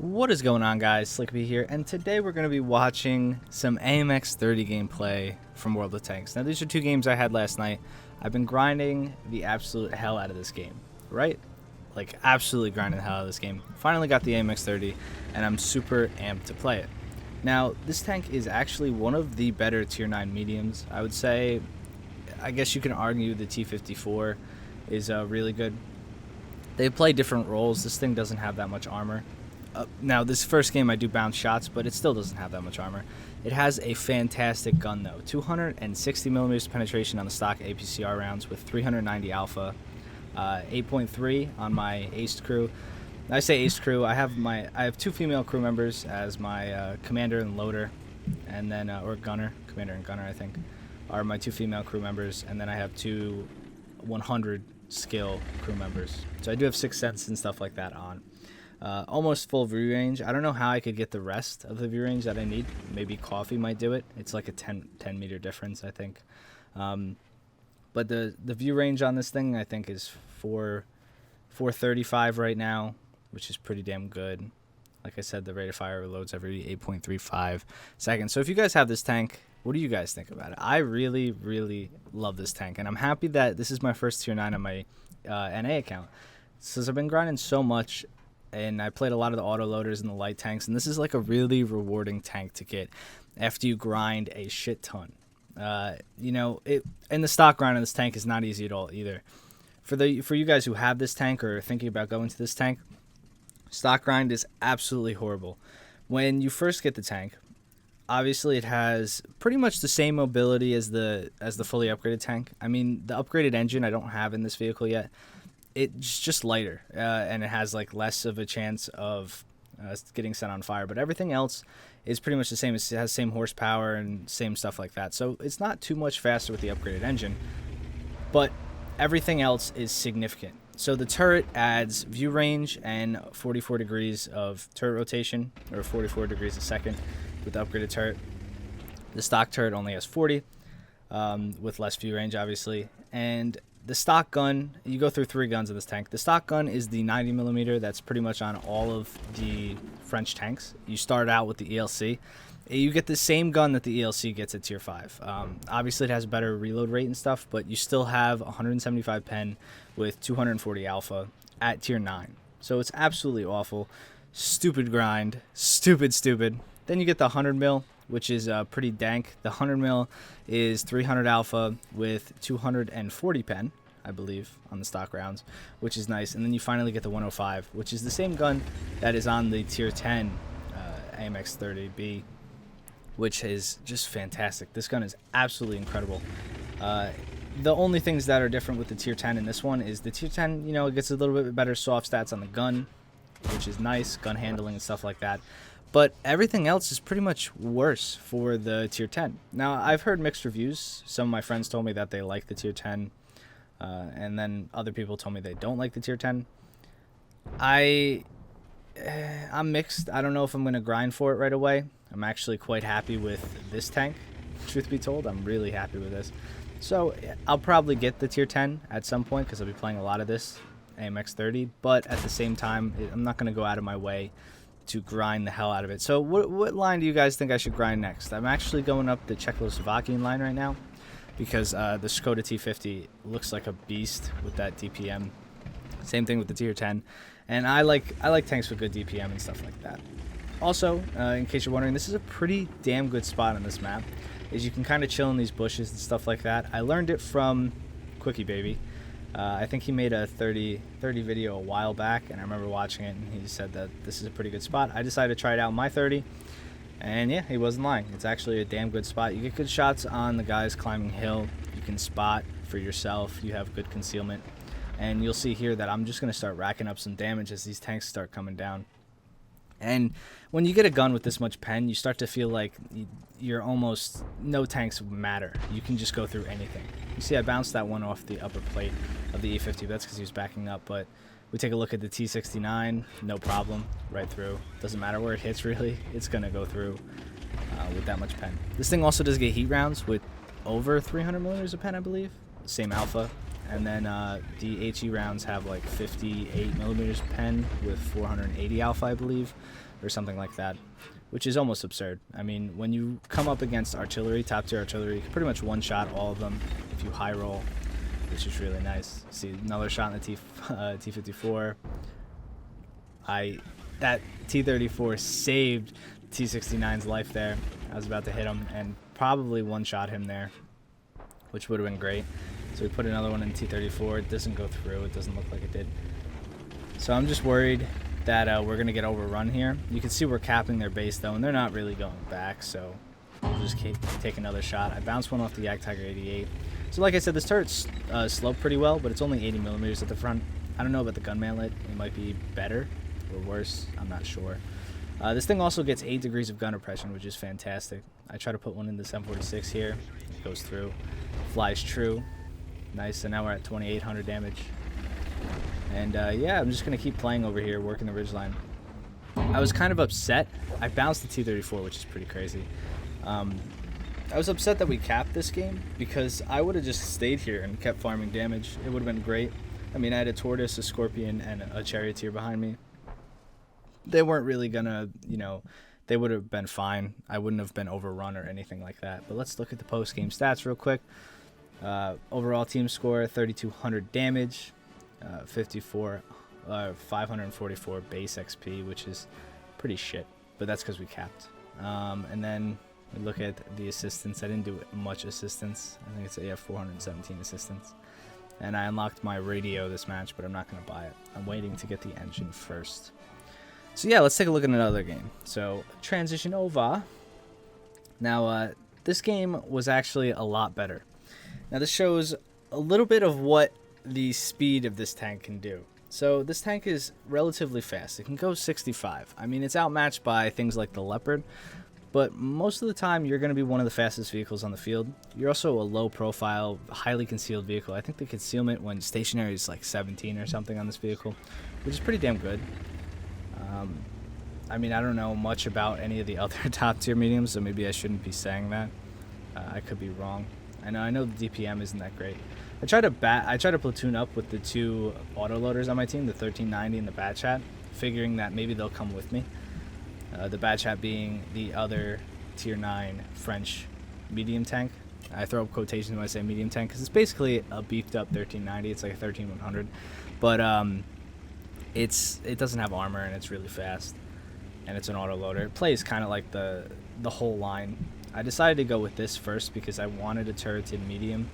What is going on, guys? Slickby here, and today we're going to be watching some AMX 30 gameplay from World of Tanks. Now, these are two games I had last night. I've been grinding the absolute hell out of this game, right? Like, absolutely grinding the hell out of this game. Finally got the AMX 30, and I'm super amped to play it. Now, this tank is actually one of the better tier 9 mediums. I would say, I guess you can argue the T-54 is really good. They play different roles. This thing doesn't have that much armor. Now, this first game I do bounce shots, but it still doesn't have that much armor. It has a fantastic gun, though. 260mm penetration on the stock APCR rounds with 390 alpha. 8.3 on my aced crew. I say aced crew. I have two female crew members as my commander and loader, and then or gunner, commander and gunner, I think, are my two female crew members, and then I have two 100 skill crew members. So I do have 6th Sense and stuff like that on. Almost full view range. I don't know how I could get the rest of the view range that I need. Maybe coffee might do it. It's like a 10 meter difference, I think. But the view range on this thing, I think, is 435 right now, which is pretty damn good. Like I said, the rate of fire reloads every 8.35 seconds. So if you guys have this tank, what do you guys think about it? I really, really love this tank, and I'm happy that this is my first tier 9 on my NA account. Since I've been grinding so much, and I played a lot of the autoloaders and the light tanks, and this is like a really rewarding tank to get after you grind a shit ton. You know, and the stock grind on this tank is not easy at all either. For you guys who have this tank or are thinking about going to this tank, stock grind is absolutely horrible. When you first get the tank, obviously it has pretty much the same mobility as the fully upgraded tank. I mean, the upgraded engine I don't have in this vehicle yet. It's just lighter, and it has like less of a chance of getting set on fire. But everything else is pretty much the same. It has same horsepower and same stuff like that. So it's not too much faster with the upgraded engine, but everything else is significant. So the turret adds view range and 44 degrees of turret rotation, or 44 degrees a second with the upgraded turret. The stock turret only has 40, with less view range, obviously. And the stock gun, you go through 3 guns in this tank. The stock gun is the 90mm. That's pretty much on all of the French tanks. You start out with the ELC. You get the same gun that the ELC gets at tier 5. Obviously, it has a better reload rate and stuff, but you still have 175 pen with 240 alpha at tier 9. So it's absolutely awful. Stupid grind. Stupid. Then you get the 100mm, which is pretty dank. The 100mm is 300 alpha with 240 pen, I believe, on the stock rounds, which is nice. And then you finally get the 105, which is the same gun that is on the tier 10 AMX 30B, which is just fantastic. This gun is absolutely incredible. The only things that are different with the tier 10 in this one is the tier 10, you know, it gets a little bit better soft stats on the gun, which is nice, gun handling and stuff like that. But everything else is pretty much worse for the tier 10. Now, I've heard mixed reviews. Some of my friends told me that they like the tier 10, and then other people told me they don't like the tier 10. I'm mixed. I don't know if I'm going to grind for it right away. I'm actually quite happy with this tank. Truth be told, I'm really happy with this. So I'll probably get the tier 10 at some point because I'll be playing a lot of this AMX 30. But at the same time, I'm not going to go out of my way to grind the hell out of it. So what line do you guys think I should grind next? I'm actually going up the Czechoslovakian line right now because the Skoda T50 looks like a beast with that DPM. Same thing with the tier 10, and I like tanks with good DPM and stuff like that. Also, in case you're wondering, this is a pretty damn good spot on this map, is you can kind of chill in these bushes and stuff like that. I learned it from Quickie Baby. I think he made a 30 video a while back, and I remember watching it, and he said that this is a pretty good spot. I decided to try it out in my 30, and yeah, he wasn't lying. It's actually a damn good spot. You get good shots on the guys climbing hill. You can spot for yourself. You have good concealment, and you'll see here that I'm just going to start racking up some damage as these tanks start coming down. And when you get a gun with this much pen, you start to feel like you're almost, no tanks matter. You can just go through anything. You see I bounced that one off the upper plate of the E50, but that's because he was backing up. But we take a look at the T69, no problem, right through. Doesn't matter where it hits really, it's going to go through with that much pen. This thing also does get heat rounds with over 300mm of pen, I believe. Same alpha. And then the HE rounds have like 58mm pen with 480 alpha, I believe. or something like that, which is almost absurd. I mean, when you come up against artillery, top tier artillery, you can pretty much one-shot all of them if you high roll, which is really nice. See another shot in the T-54. That T-34 saved T-69's life there. I was about to hit him and probably one-shot him there, which would have been great. So we put another one in T-34. It doesn't go through. It doesn't look like it did. So I'm just worried that we're going to get overrun here. You can see we're capping their base, though, and they're not really going back, so we'll just take another shot. I bounced one off the Yak Tiger 88. So like I said, this turret's sloped pretty well, but it's only 80 millimeters at the front. I don't know about the gun mantlet. It might be better or worse. I'm not sure. This thing also gets 8 degrees of gun repression, which is fantastic. I try to put one in the 746 here. It goes through. Flies true. Nice, so now we're at 2,800 damage. And yeah, I'm just going to keep playing over here, working the ridgeline. I was kind of upset. I bounced the T-34, which is pretty crazy. I was upset that we capped this game because I would have just stayed here and kept farming damage. It would have been great. I mean, I had a Tortoise, a Scorpion, and a Charioteer behind me. They weren't really going to, you know, they would have been fine. I wouldn't have been overrun or anything like that. But let's look at the post-game stats real quick. Overall team score, 3,200 damage, 544 base XP, which is pretty shit, but that's because we capped. And then we look at the assistance. I didn't do much assistance. I think it's 417 assistance. And I unlocked my radio this match, but I'm not going to buy it. I'm waiting to get the engine first. So yeah, let's take a look at another game. So transition over. Now, this game was actually a lot better. Now this shows a little bit of what the speed of this tank can do. So this tank is relatively fast. It can go 65. I mean, it's outmatched by things like the Leopard, but most of the time you're going to be one of the fastest vehicles on the field. You're also a low profile, highly concealed vehicle. I think the concealment when stationary is like 17 or something on this vehicle, which is pretty damn good. I mean, I don't know much about any of the other top tier mediums, so maybe I shouldn't be saying that. I could be wrong. I know the DPM isn't that great. I try to platoon up with the 2 autoloaders on my team, the 1390 and the Bat Chat, figuring that maybe they'll come with me. The Bat Chat being the other tier 9 French medium tank. I throw up quotations when I say medium tank because it's basically a beefed up 1390. It's like a 13100, but it doesn't have armor and it's really fast, and it's an autoloader. It plays kind of like the whole line. I decided to go with this first because I wanted a turreted medium.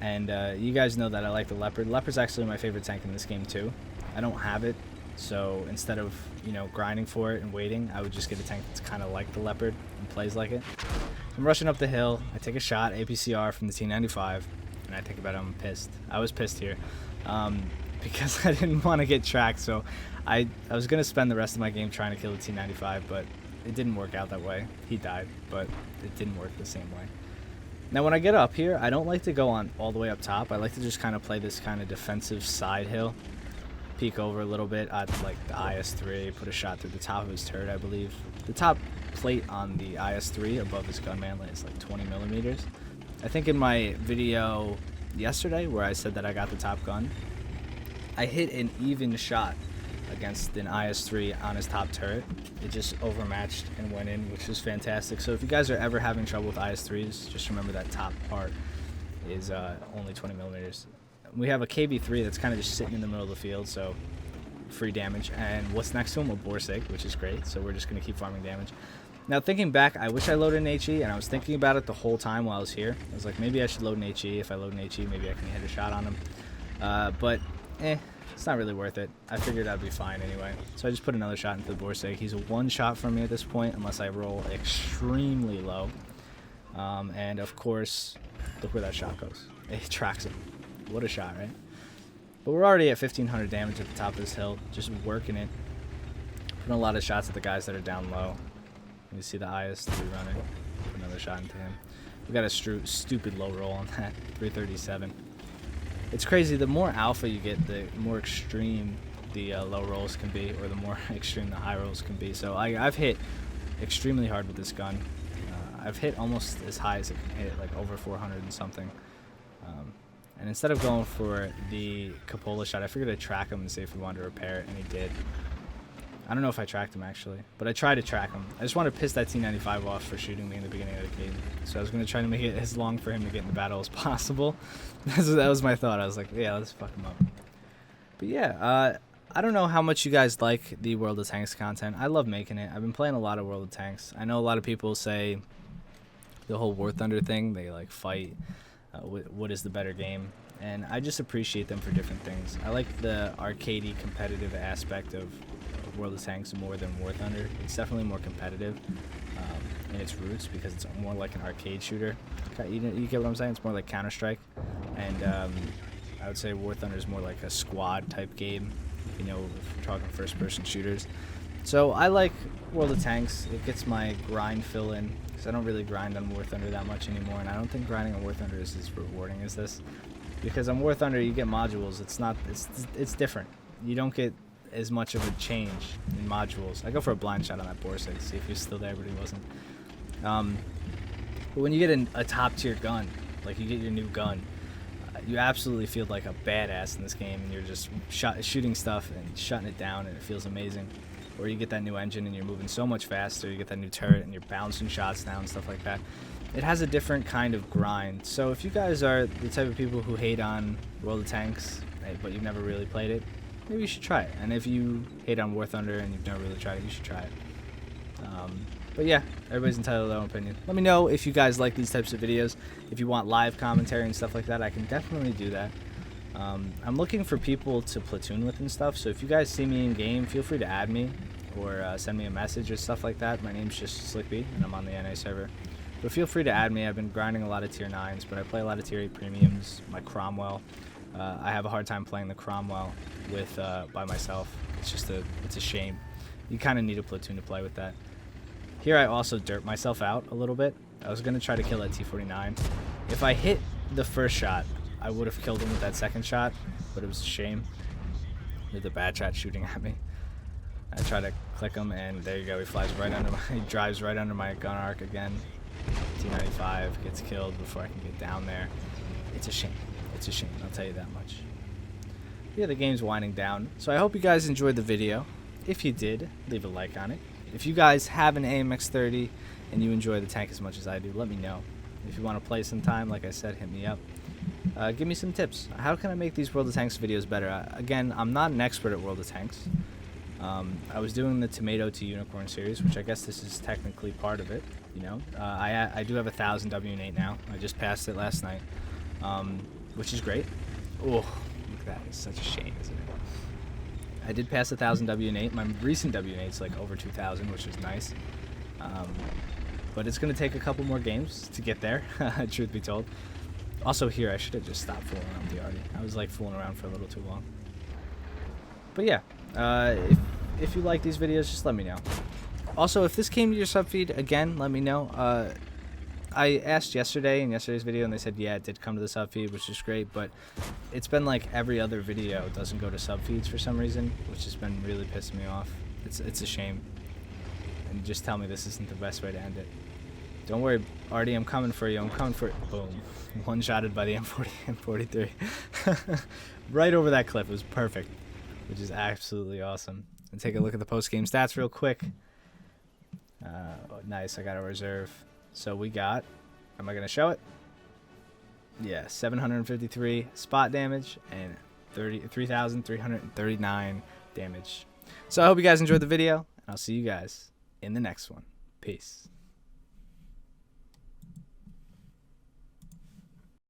And you guys know that I like the Leopard. Leopard's actually my favorite tank in this game too. I don't have it, so instead of, you know, grinding for it and waiting, I would just get a tank that's kind of like the Leopard and plays like it. I'm rushing up the hill. I take a shot, APCR from the T95, and I think about it, I'm pissed. I was pissed here because I didn't want to get tracked, so I was going to spend the rest of my game trying to kill the T95, but it didn't work out that way. He died, but it didn't work the same way. Now, when I get up here, I don't like to go on all the way up top. I like to just kind of play this kind of defensive side hill. Peek over a little bit at, like, the IS-3, put a shot through the top of his turret, I believe. The top plate on the IS-3 above his gun mantlet is like 20 millimeters. I think in my video yesterday where I said that I got the top gun, I hit an even shot against an IS-3 on his top turret. It just overmatched and went in, which was fantastic. So if you guys are ever having trouble with IS-3s, just remember that top part is only 20 millimeters. We have a KV-3 that's kind of just sitting in the middle of the field, so free damage. And what's next to him? A Borsig, which is great. So we're just going to keep farming damage. Now, thinking back, I wish I loaded an HE, and I was thinking about it the whole time while I was here. I was like, maybe I should load an HE. If I load an HE, maybe I can hit a shot on him. But, it's not really worth it. I figured I'd be fine anyway. So I just put another shot into the Borsig. He's a one shot from me at this point, unless I roll extremely low. And, of course, look where that shot goes. It tracks him. What a shot, right? But we're already at 1,500 damage at the top of this hill, just working it. Putting a lot of shots at the guys that are down low. You see the IS-3 running. Put another shot into him. We got a stupid low roll on that. 337. It's crazy. The more alpha you get, the more extreme the low rolls can be, or the more extreme the high rolls can be. So I've hit extremely hard with this gun. I've hit almost as high as it can hit, like over 400 and something. And instead of going for the cupola shot, I figured I'd track him and see if he wanted to repair it, and he did. I don't know if I tracked him actually, but I tried to track him. I just want to piss that T95 off for shooting me in the beginning of the game. So I was going to try to make it as long for him to get in the battle as possible. That was my thought. I was like, yeah, let's fuck him up. But yeah, I don't know how much you guys like the World of Tanks content. I love making it. I've been playing a lot of World of Tanks. I know a lot of people say the whole War Thunder thing, they like fight what is the better game, and I just appreciate them for different things. I like the arcadey competitive aspect of World of Tanks more than War Thunder. It's definitely more competitive in its roots because it's more like an arcade shooter. You get what I'm saying? It's more like Counter-Strike, and I would say War Thunder is more like a squad type game, you know, if we're talking first-person shooters. So I like World of Tanks. It gets my grind fill in because I don't really grind on War Thunder that much anymore, and I don't think grinding on War Thunder is as rewarding as this. Because on War Thunder you get modules. It's different. You don't get as much of a change in modules. I go for a blind shot on that Borsig to see if he's still there, but he wasn't. But when you get a top tier gun, like you get your new gun, you absolutely feel like a badass in this game, and you're just shooting stuff and shutting it down, and it feels amazing. Or you get that new engine and you're moving so much faster, you get that new turret and you're bouncing shots down, stuff like that. It has a different kind of grind. So if you guys are the type of people who hate on World of Tanks, but you've never really played it, maybe you should try it. And if you hate on War Thunder and you've never really tried it, you should try it. But yeah, everybody's entitled to their own opinion. Let me know if you guys like these types of videos. If you want live commentary and stuff like that, I can definitely do that. I'm looking for people to platoon with and stuff, so if you guys see me in game, feel free to add me or send me a message or stuff like that. My name's just SlickB, and I'm on the NA server. But feel free to add me. I've been grinding a lot of tier 9s, but I play a lot of tier 8 premiums, my Cromwell. I have a hard time playing the Cromwell with by myself. It's a shame. You kind of need a platoon to play with that. Here I also dirt myself out a little bit. I was going to try to kill that T49. If I hit the first shot, I would have killed him with that second shot, but it was a shame with the bad shot shooting at me. I try to click him, and there you go. He flies right under he drives right under my gun arc again. T95 gets killed before I can get down there. It's a shame. It's a shame. I'll tell you that much. Yeah, the game's winding down. So I hope you guys enjoyed the video. If you did, leave a like on it. If you guys have an AMX 30 and you enjoy the tank as much as I do, let me know. If you want to play sometime, like I said, hit me up. Give me some tips. How can I make these World of Tanks videos better? Again, I'm not an expert at World of Tanks. I was doing the Tomato to Unicorn series, which I guess this is technically part of it. You know, I do have 1,000 W8 now. I just passed it last night, which is great. Oh, look at that! It's such a shame, isn't it? I did pass 1,000 W8. My recent W8 is like over 2,000, which is nice. But it's gonna take a couple more games to get there. Truth be told. Also here, I should have just stopped fooling around with the Artie. I was like fooling around for a little too long. But yeah, if you like these videos, just let me know. Also, if this came to your sub feed, again, let me know. I asked yesterday in yesterday's video, and they said, yeah, it did come to the sub feed, which is great, but it's been like every other video doesn't go to sub feeds for some reason, which has been really pissing me off. It's a shame. And just tell me this isn't the best way to end it. Don't worry, Artie, I'm coming for you. I'm coming for it. Boom. One-shotted by the M43. Right over that cliff. It was perfect, which is absolutely awesome. And take a look at the post-game stats real quick. Nice, I got a reserve. So we got, am I going to show it? Yeah, 753 spot damage and 3,339 damage. So I hope you guys enjoyed the video, and I'll see you guys in the next one. Peace.